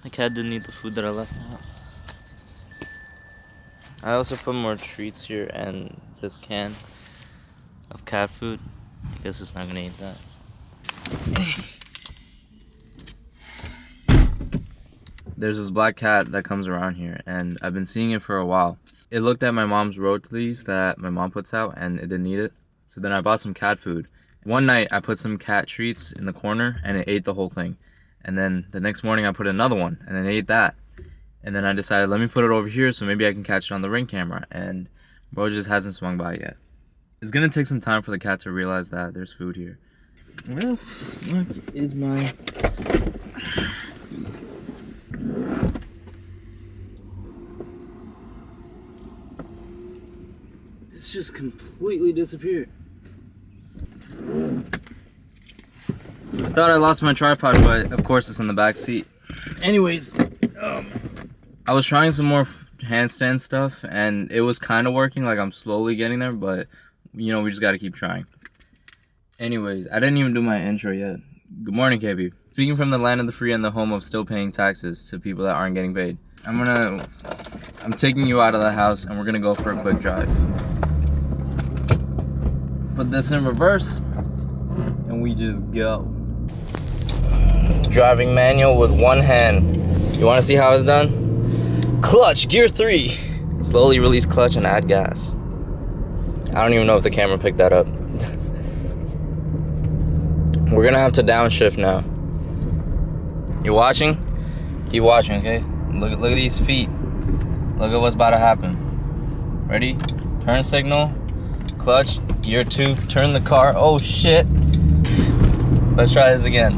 The cat didn't eat the food that I left out. I also put more treats here and this can of cat food. I guess it's not gonna eat that. There's this black cat that comes around here, and I've been seeing it for a while. It looked at my mom's Atleast that my mom puts out, and it didn't eat it. So then I bought some cat food. One night, I put some cat treats in the corner, and it ate the whole thing. And then the next morning, I put another one, and it ate that. And then I decided, let me put it over here so maybe I can catch it on the Ring camera. And bro just hasn't swung by yet. It's gonna take some time for the cat to realize that there's food here. Where the fuck is my... It's just completely disappeared. I thought I lost my tripod, but of course it's in the back seat. Anyways, I was trying some more handstand stuff, and it was kind of working. Like, I'm slowly getting there, but you know, we just gotta keep trying. Anyways, I didn't even do my intro yet. Good morning, KB. Speaking from the land of the free and the home of still paying taxes to people that aren't getting paid. I'm taking you out of the house, and we're gonna go for a quick drive. Put this in reverse, and we just go. Driving manual with one hand. You wanna see how it's done? Clutch, gear 3. Slowly release clutch and add gas. I don't even know if the camera picked that up. We're gonna have to downshift now. You watching? Keep watching, okay? Look at these feet. Look at what's about to happen. Ready? Turn signal. Clutch. Gear 2. Turn the car. Oh shit. Let's try this again.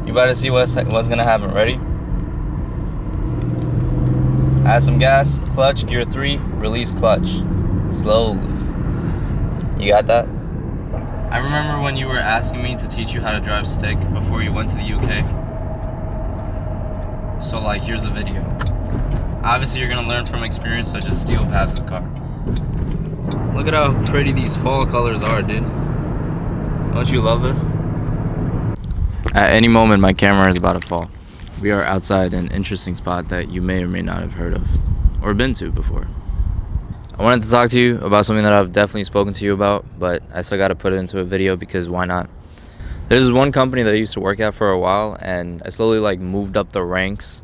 You about to see what's gonna happen. Ready? Add some gas. Clutch. Gear 3. Release clutch. Slowly. You got that? I remember when you were asking me to teach you how to drive stick before you went to the UK. So like, here's a video. Obviously you're gonna learn from experience, so just steal Pabs' car. Look at how pretty these fall colors are, dude. Don't you love this? At any moment, my camera is about to fall. We are outside an interesting spot that you may or may not have heard of or been to before. I wanted to talk to you about something that I've definitely spoken to you about, but I still got to put it into a video because why not? There's this one company that I used to work at for a while, and I slowly like moved up the ranks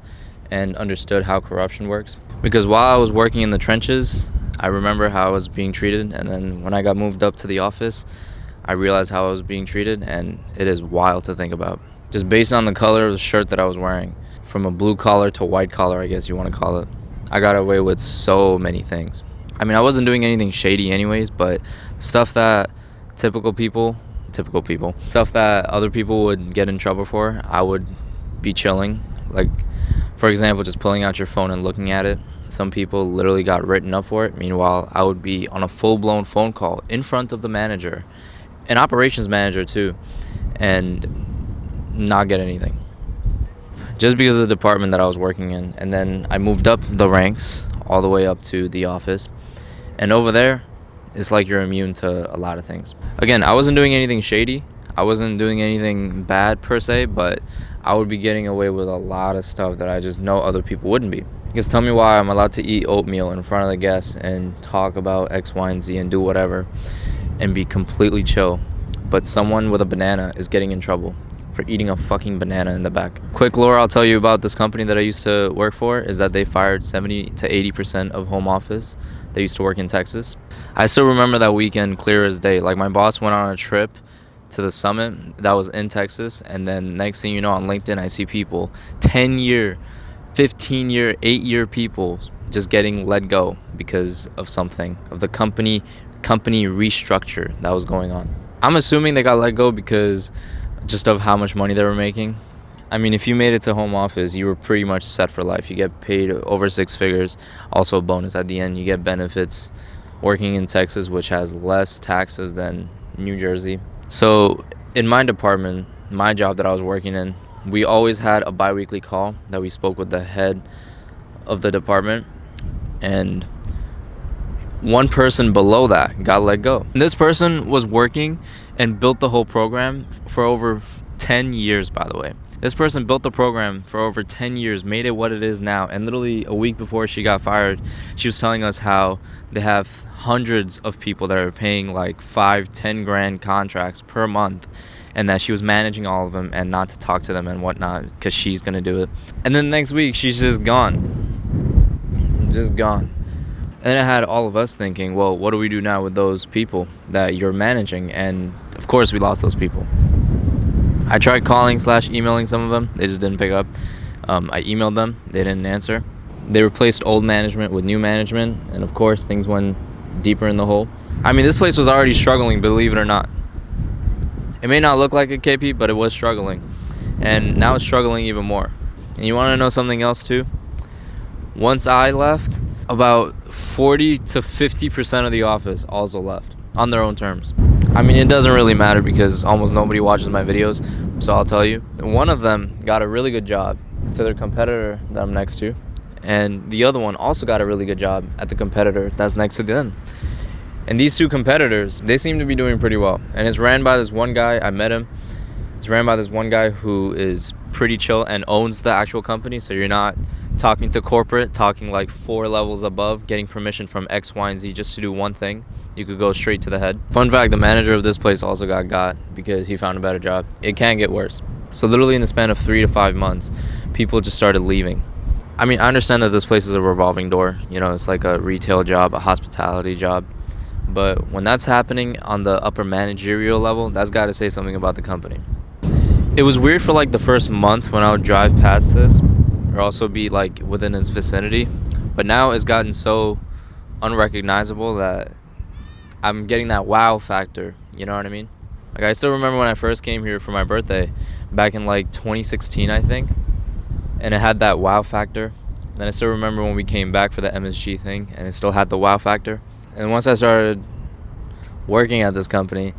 and understood how corruption works. Because while I was working in the trenches, I remember how I was being treated, and then when I got moved up to the office, I realized how I was being treated, and it is wild to think about. Just based on the color of the shirt that I was wearing, from a blue collar to white collar, I guess you want to call it, I got away with so many things. I mean, I wasn't doing anything shady anyways, but stuff that typical people, stuff that other people would get in trouble for, I would be chilling. Like, for example, just pulling out your phone and looking at it. Some people literally got written up for it. Meanwhile, I would be on a full-blown phone call in front of the manager, an operations manager too, and not get anything. Just because of the department that I was working in. And then I moved up the ranks all the way up to the office. And over there, it's like you're immune to a lot of things. Again, I wasn't doing anything shady. I wasn't doing anything bad per se, but I would be getting away with a lot of stuff that I just know other people wouldn't be. Because tell me why I'm allowed to eat oatmeal in front of the guests and talk about X, Y, and Z and do whatever and be completely chill, but someone with a banana is getting in trouble for eating a fucking banana in the back. Quick lore I'll tell you about this company that I used to work for is that they fired 70 to 80% of home office. They used to work in Texas. I still remember that weekend clear as day. Like, my boss went on a trip to the summit that was in Texas, and then next thing you know, on LinkedIn, I see people 10-year, 15-year, 8-year people just getting let go because of something, of the company restructure that was going on. I'm assuming they got let go because just of how much money they were making. I mean, if you made it to home office, you were pretty much set for life. You get paid over 6 figures. Also a bonus at the end. You get benefits working in Texas, which has less taxes than New Jersey. So in my department, my job that I was working in, we always had a bi-weekly call that we spoke with the head of the department. And one person below that got let go. And this person was working and built the whole program for over 10 years, by the way. This person built the program for over 10 years, made it what it is now, and literally a week before she got fired, she was telling us how they have hundreds of people that are paying like 5-10 grand contracts per month, and that she was managing all of them and not to talk to them and whatnot because she's gonna do it. And then next week she's just gone. Just gone. And then it had all of us thinking, well, what do we do now with those people that you're managing? And of course we lost those people. I tried calling / emailing some of them. They just didn't pick up. I emailed them. They didn't answer. They replaced old management with new management. And of course, things went deeper in the hole. I mean, this place was already struggling, believe it or not. It may not look like it, KP, but it was struggling. And now it's struggling even more. And you want to know something else too? Once I left, about 40 to 50% of the office also left on their own terms. I mean, it doesn't really matter because almost nobody watches my videos, so I'll tell you. One of them got a really good job to their competitor that I'm next to, and the other one also got a really good job at the competitor that's next to them. And these two competitors, they seem to be doing pretty well. And it's ran by this one guy, I met him. It's ran by this one guy who is pretty chill and owns the actual company, so you're not talking to corporate, talking like 4 levels above, getting permission from X, Y, and Z just to do one thing. You could go straight to the head. Fun fact, the manager of this place also got because he found a better job. It can get worse. So literally in the span of 3 to 5 months, people just started leaving. I mean, I understand that this place is a revolving door. You know, it's like a retail job, a hospitality job. But when that's happening on the upper managerial level, that's got to say something about the company. It was weird for like the first month when I would drive past this or also be like within its vicinity. But now it's gotten so unrecognizable that I'm getting that wow factor, you know what I mean? Like, I still remember when I first came here for my birthday back in like 2016, I think, and it had that wow factor. And then I still remember when we came back for the MSG thing and it still had the wow factor. And once I started working at this company,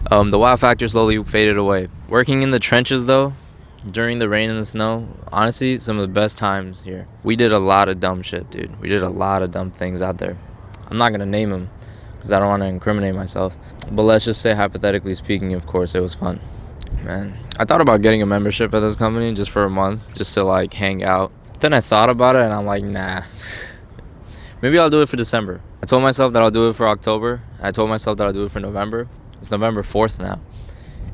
the wow factor slowly faded away. Working in the trenches though, during the rain and the snow, honestly, some of the best times here. We did a lot of dumb shit, dude. We did a lot of dumb things out there. I'm not gonna name them because I don't want to incriminate myself. But let's just say, hypothetically speaking, of course, it was fun. Man, I thought about getting a membership at this company just for a month, just to like hang out. Then I thought about it and I'm like, nah. Maybe I'll do it for December. I told myself that I'll do it for October. I told myself that I'll do it for November. It's November 4th now.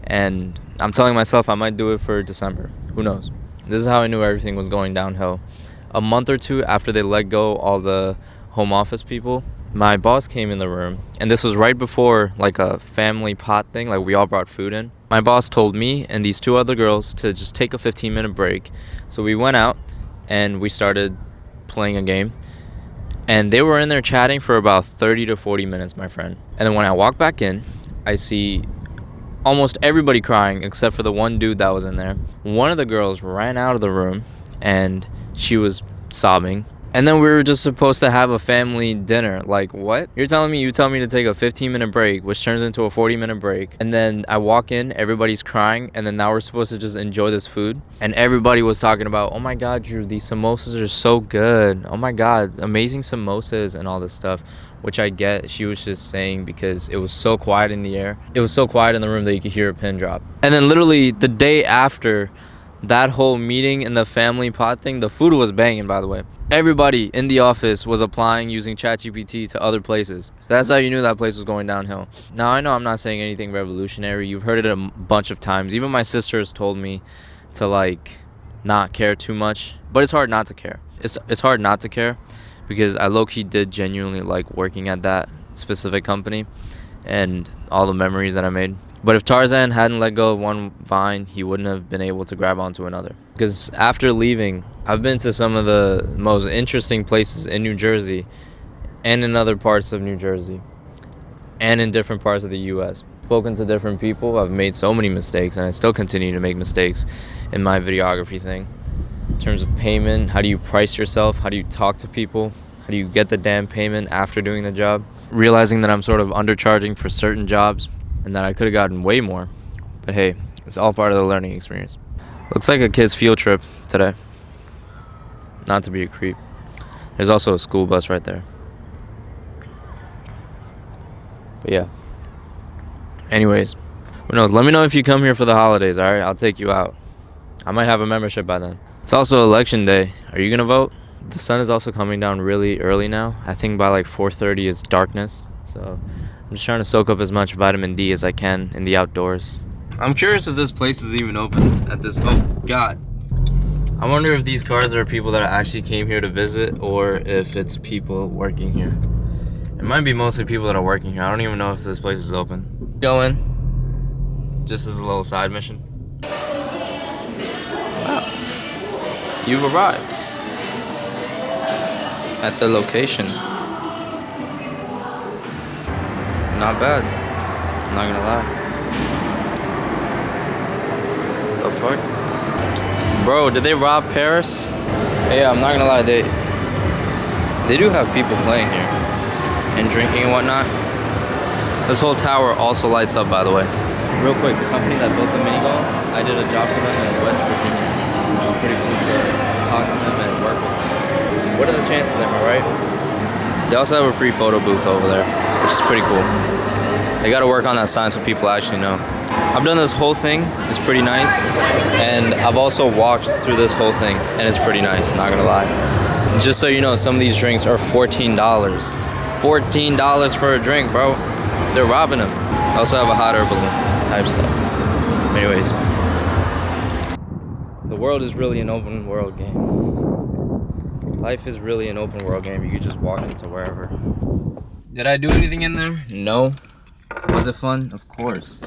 And I'm telling myself I might do it for December. Who knows? This is how I knew everything was going downhill. A month or two after they let go all the home office people, my boss came in the room, and this was right before like a family pot thing, like we all brought food in. My boss told me and these 2 other girls to just take a 15-minute break. So we went out and we started playing a game, and they were in there chatting for about 30 to 40 minutes, my friend. And then when I walk back in, I see almost everybody crying except for the one dude that was in there. One of the girls ran out of the room and she was sobbing. And then we were just supposed to have a family dinner. Like, what? You tell me to take a 15-minute break, which turns into a 40-minute break. And then I walk in, everybody's crying, and then now we're supposed to just enjoy this food. And everybody was talking about, oh my God, Drew, these samosas are so good. Oh my God, amazing samosas and all this stuff, which I get. She was just saying because it was so quiet in the air. It was so quiet in the room that you could hear a pin drop. And then literally the day after that whole meeting and the family pot thing, the food was banging, by the way. Everybody in the office was applying using ChatGPT to other places. So that's how you knew that place was going downhill. Now, I know I'm not saying anything revolutionary. You've heard it a bunch of times. Even my sisters told me to, like, not care too much. But it's hard not to care. It's hard not to care because I low-key did genuinely like working at that specific company and all the memories that I made. But if Tarzan hadn't let go of one vine, he wouldn't have been able to grab onto another. Because after leaving, I've been to some of the most interesting places in New Jersey and in other parts of New Jersey and in different parts of the U.S. Spoken to different people. I've made so many mistakes, and I still continue to make mistakes in my videography thing. In terms of payment, how do you price yourself? How do you talk to people? How do you get the damn payment after doing the job? Realizing that I'm sort of undercharging for certain jobs and that I could have gotten way more. But hey, it's all part of the learning experience. Looks like a kid's field trip today. Not to be a creep. There's also a school bus right there. But yeah. Anyways, who knows? Let me know if you come here for the holidays, alright? I'll take you out. I might have a membership by then. It's also election day. Are you gonna vote? The sun is also coming down really early now. I think by like 4:30 it's darkness. So I'm just trying to soak up as much vitamin D as I can in the outdoors. I'm curious if this place is even open at this. Oh God. I wonder if these cars are people that actually came here to visit or if it's people working here. It might be mostly people that are working here. I don't even know if this place is open. Go in. Just as a little side mission. Wow. You've arrived at the location. Not bad. I'm not gonna lie. The fuck? Bro, did they rob Paris? Yeah, I'm not gonna lie, they do have people playing here and drinking and whatnot. This whole tower also lights up, by the way. Real quick, the company that built the mini golf, I did a job for them in West Virginia, which was pretty cool to talk to them and work with them. What are the chances, am I right? They also have a free photo booth over there, which is pretty cool. They gotta work on that sign so people actually know. I've done this whole thing, it's pretty nice, and I've also walked through this whole thing, and it's pretty nice, not gonna lie. Just so you know, some of these drinks are $14. $14 for a drink, bro. They're robbing them. I also have a hot air balloon type stuff. Anyways, the world is really an open world game. Life is really an open world game. You can just walk into wherever. Did I do anything in there? No. Was it fun? Of course.